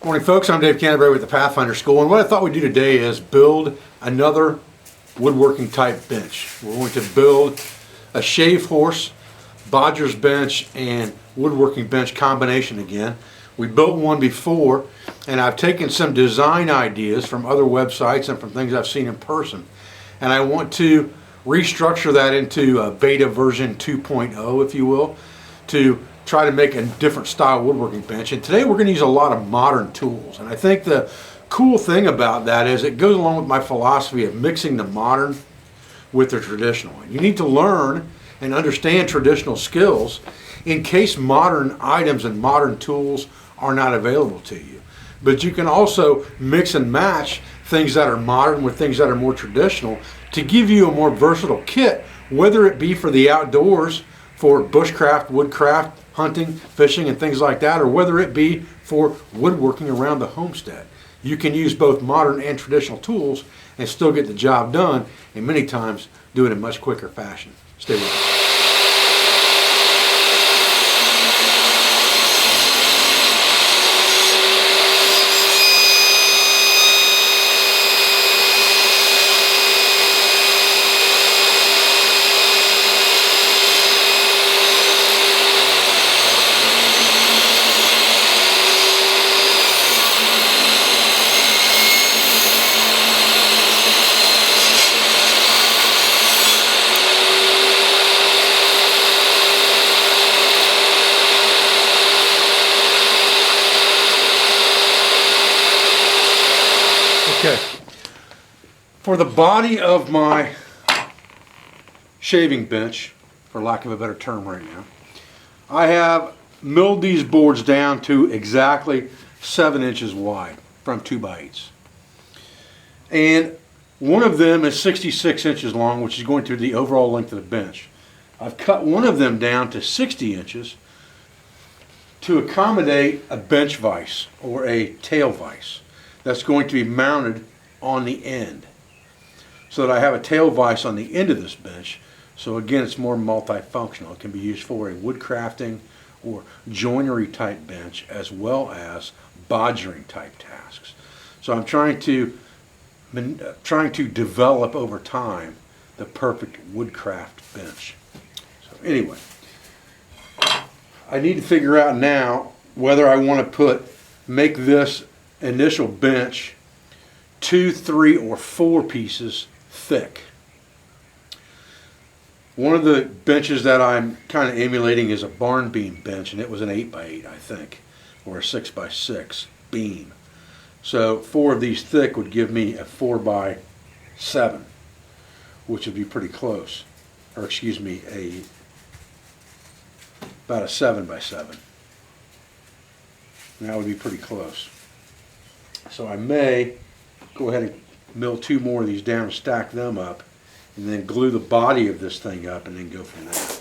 Morning folks, I'm Dave Canterbury with the Pathfinder School, and what I thought we'd do today is build another woodworking type bench. We're going to build a shave horse, bodger's bench, and woodworking bench combination again. We built one before, and I've taken some design ideas from other websites and from things I've seen in person, and I want to restructure that into a beta version 2.0, if you will, to try to make a different style woodworking bench. And today we're going to use a lot of modern tools, and I think the cool thing about that is it goes along with my philosophy of mixing the modern with the traditional. You need to learn and understand traditional skills in case modern items and modern tools are not available to you. But you can also mix and match things that are modern with things that are more traditional to give you a more versatile kit, whether it be for the outdoors, for bushcraft, woodcraft, hunting, fishing, and things like that, or whether it be for woodworking around the homestead. You can use both modern and traditional tools and still get the job done, and many times do it in a much quicker fashion. Stay with us. Okay, for the body of my shaving bench, for lack of a better term right now, I have milled these boards down to exactly 7 inches wide from 2x8s. And one of them is 66 inches long, which is going to be the overall length of the bench. I've cut one of them down to 60 inches to accommodate a bench vise or a tail vise that's going to be mounted on the end, so that I have a tail vise on the end of this bench. So again, it's more multifunctional. It can be used for a woodcrafting or joinery type bench, as well as bodgering type tasks. So I'm trying to develop over time the perfect woodcraft bench. So anyway, I need to figure out now whether I want to make this initial bench 2, 3, or 4 pieces thick. One of the benches that I'm kind of emulating is a barn beam bench, and it was an 8x8, I think, or a 6x6 beam. So 4 of these thick would give me a 4x7, which would be pretty close, or excuse me, about a 7x7. And that would be pretty close. So I may go ahead and mill 2 more of these down and stack them up, and then glue the body of this thing up and then go from there.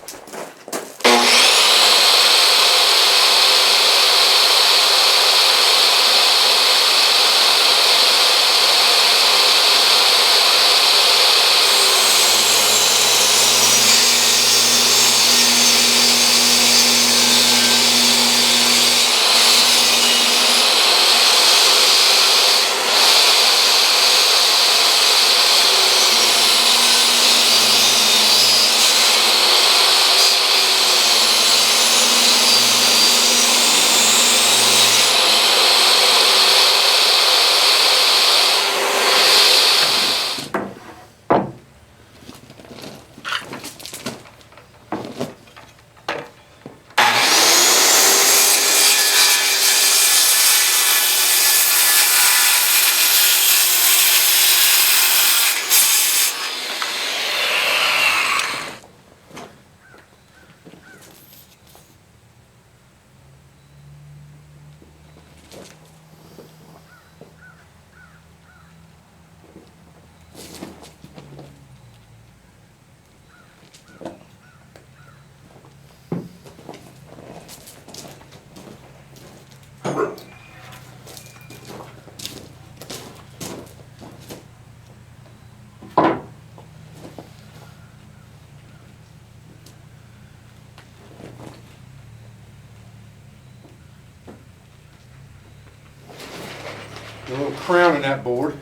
A little crown in that board.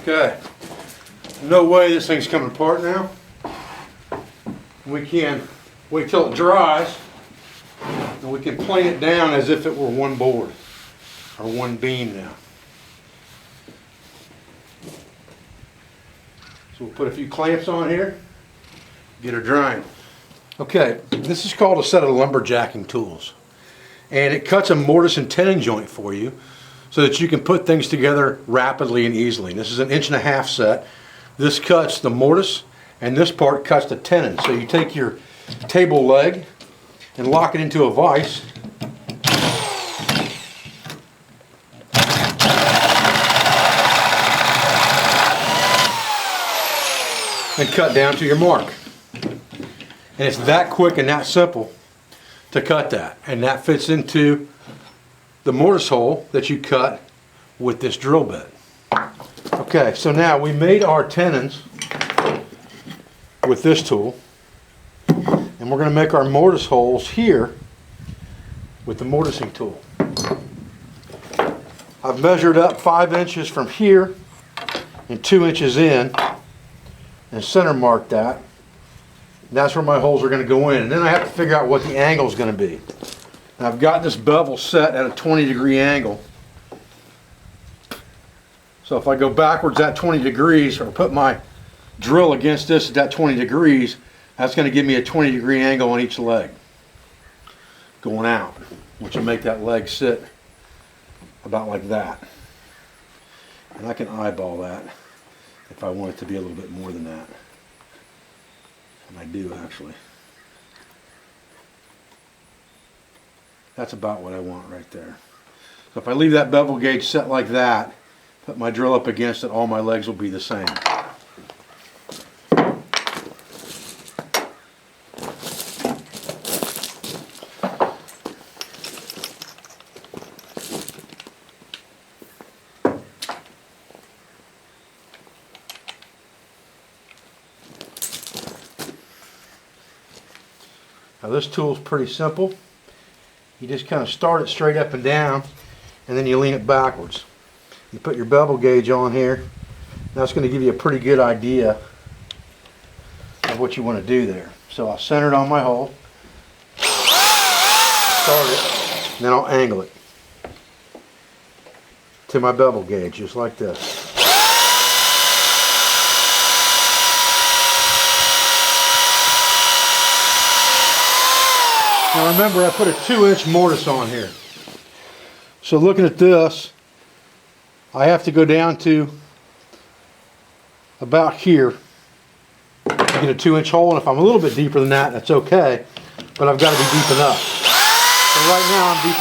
Okay, no way this thing's coming apart now. We can wait till it dries and we can plane it down as if it were one board or one beam now. So we'll put a few clamps on here, get her drying. Okay, this is called a set of lumberjacking tools, and it cuts a mortise and tenon joint for you, so that you can put things together rapidly and easily. This is an 1.5 inch set. This cuts the mortise, and this part cuts the tenon. So you take your table leg and lock it into a vise. And cut down to your mark. And it's that quick and that simple to cut that. And that fits into the mortise hole that you cut with this drill bit. Okay, so now we made our tenons with this tool, and we're going to make our mortise holes here with the mortising tool. I've measured up 5 inches from here and 2 inches in and center marked that. And that's where my holes are going to go in, and then I have to figure out what the angle is going to be. And I've got this bevel set at a 20-degree angle. So if I go backwards at 20 degrees or put my drill against this at that 20 degrees, that's going to give me a 20-degree angle on each leg going out, which will make that leg sit about like that. And I can eyeball that if I want it to be a little bit more than that. And I do actually. That's about what I want right there. So if I leave that bevel gauge set like that, put my drill up against it, all my legs will be the same. Now this tool is pretty simple. You just kind of start it straight up and down, and then you lean it backwards. You put your bevel gauge on here. That's going to give you a pretty good idea of what you want to do there. So I'll center it on my hole, start it, and then I'll angle it to my bevel gauge, just like this. Now remember, I put a 2-inch mortise on here. So looking at this, I have to go down to about here to get a 2-inch hole, and if I'm a little bit deeper than that, that's okay, but I've got to be deep enough. So right now I'm deep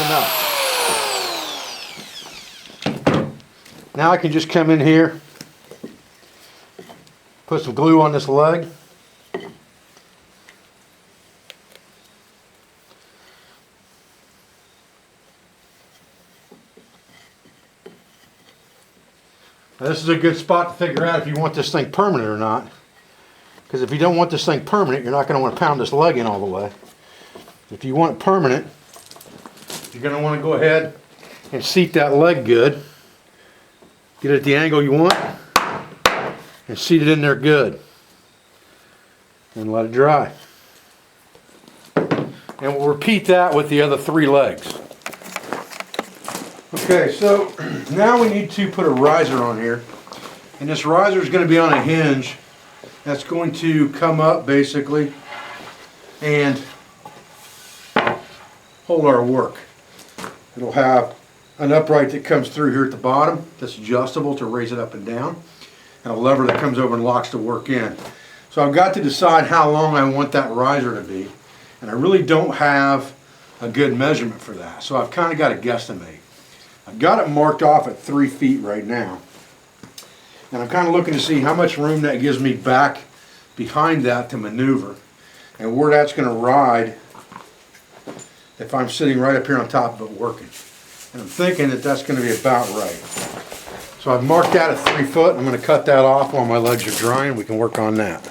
enough. Now I can just come in here, put some glue on this leg. Now this is a good spot to figure out if you want this thing permanent or not. Because if you don't want this thing permanent, you're not going to want to pound this leg in all the way. If you want it permanent, you're going to want to go ahead and seat that leg good. Get it at the angle you want and seat it in there good. And let it dry. And we'll repeat that with the other 3 legs. Okay, so now we need to put a riser on here, and this riser is going to be on a hinge that's going to come up basically and hold our work. It'll have an upright that comes through here at the bottom that's adjustable to raise it up and down, and a lever that comes over and locks the work in. So I've got to decide how long I want that riser to be, and I really don't have a good measurement for that. So I've kind of got to guesstimate. I've got it marked off at 3 feet right now, and I'm kind of looking to see how much room that gives me back behind that to maneuver, and where that's going to ride if I'm sitting right up here on top of it working. And I'm thinking that that's going to be about right. So I've marked that at 3 foot. I'm going to cut that off while my legs are drying. We can work on that.